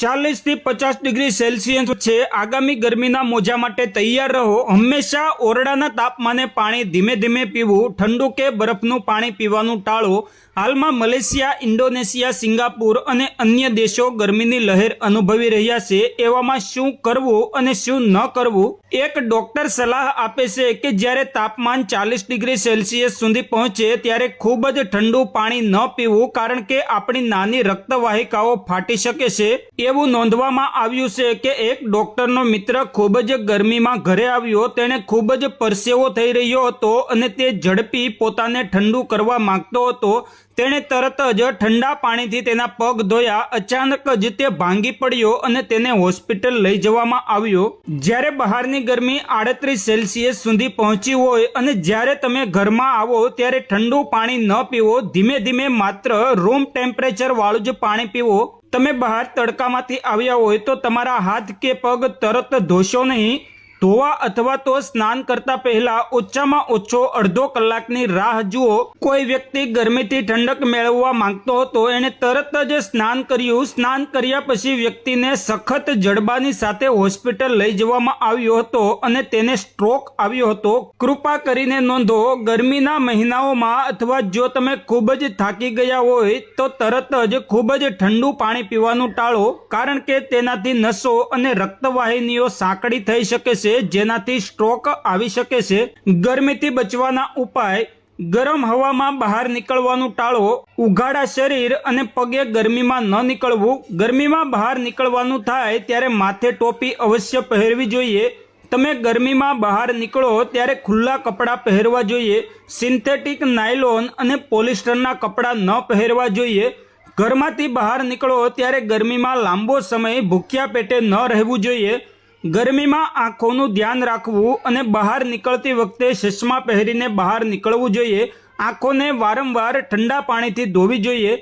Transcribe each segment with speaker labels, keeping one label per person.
Speaker 1: 40 થી 50 degree Celsius છે। આગામી ગરમીના મોજા માટે તૈયાર રહો। હંમેશા ઓરડાના તાપમાને પાણી ધીમે ધીમે પીવું। ઠંડુ કે બરફનું પાણી પીવાનું ટાળો। હાલમાં મલેશિયા, ઇન્ડોનેશિયા, સિંગાપુર અને અન્ય દેશો ગરમીની લહેર અનુભવી રહ્યા છે। એવામાં શું કરવું અને શું ન કરવું? એક ડોક્ટર સલાહ આપે છે કે જ્યારે તાપમાન 40 ડિગ્રી સેલ્સિયસ સુધી પહોંચે ત્યારે ખૂબ જ ઠંડુ પાણી ન પીવું, કારણ કે આપણી નાની રક્તવાહિકાઓ ફાટી શકે છે। એવું નોંધવામાં આવ્યું છે કે એક ડોક્ટરનો મિત્ર ખૂબ જ ગરમીમાં ઘરે આવ્યો। તેણે ખૂબ જ પરસેવો થઈ રહ્યો હતો અને તે ઝડપી પોતાને ઠંડુ કરવા માંગતો હતો। તેણે તરત જ ઠંડા પાણીથી તેના પગ ધોયા। અચાનક જ તે ભાંગી પડ્યો અને તેને હોસ્પિટલ લઈ જવામાં આવ્યો। જ્યારે બહારની ગરમી 38 સેલ્સિયસ સુધી પહોંચી હોય અને જ્યારે તમે ઘરમાં આવો ત્યારે ઠંડુ પાણી ન પીવો। ધીમે ધીમે માત્ર રૂમ ટેમ્પરેચર વાળું જ પાણી પીવો। તમે બહાર તડકામાંથી આવ્યા હોય તો તમારા હાથ કે પગ તરત ધોશો નહીં। ધોવા અથવા તો સ્નાન કરતા પહેલા ઓછામાં ઓછો અડધો કલાકની રાહ જુઓ। કોઈ વ્યક્તિ ગરમીથી ઠંડક મેળવવા માંગતો હતો, એણે તરત જ સ્નાન કર્યું। સ્નાન કર્યા પછી વ્યક્તિને સખત જડબાની સાથે હોસ્પિટલ લઈ જવામાં આવ્યો હતો અને તેને સ્ટ્રોક આવ્યો હતો। કૃપા કરીને નોંધો, ગરમીના મહિનાઓમાં અથવા જો તમે ખૂબ જ થાકી ગયા હોય તો તરત જ ખૂબ જ ઠંડુ પાણી પીવાનું ટાળો, કારણ કે તેનાથી નસો અને રક્તવાહિનીઓ સાંકડી થઈ શકે છે, જેનાથી સ્ટ્રોક આવી શકે છે। ગરમીથી બચવાના ઉપાય: ગરમ હવામાં બહાર નીકળવાનું ટાળો। ઉઘાડા શરીર અને પગે ગરમીમાં ન નીકળવું। ગરમીમાં બહાર નીકળવાનું થાય ત્યારે માથે ટોપી અવશ્ય પહેરવી જોઈએ। તમે ગરમીમાં બહાર નીકળો ત્યારે ખુલ્લા કપડાં પહેરવા જોઈએ। સિન્થેટિક, નાયલોન અને પોલિસ્ટરના કપડાં ન પહેરવા જોઈએ। ઘરમાંથી બહાર નીકળો ત્યારે ગરમીમાં લાંબો સમય ભૂખ્યા પેટે ન રહેવું જોઈએ। ગરમીમાં આંખોનું ધ્યાન રાખવું અને બહાર નીકળતી વખતે ચશ્મા પહેરીને બહાર નીકળવું જોઈએ। આંખોને વારંવાર ઠંડા પાણીથી ધોવી જોઈએ।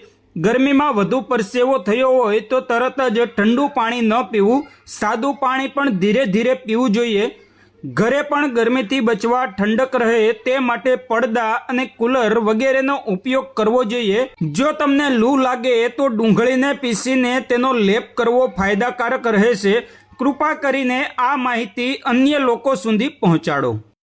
Speaker 1: ગરમીમાં વધુ પરસેવો થયો હોય તો તરત જ ઠંડુ પાણી ન પીવું, સાદું પાણી પણ ધીરે ધીરે પીવું જોઈએ। ઘરે પણ ગરમીથી બચવા ઠંડક રહે તે માટે પડદા અને કુલર વગેરેનો ઉપયોગ કરવો જોઈએ। જો તમને લૂ લાગે તો ડુંગળીને પીસીને તેનો લેપ કરવો ફાયદાકારક રહેશે। કૃપા કરીને આ માહિતી અન્ય લોકો સુધી પહોંચાડો।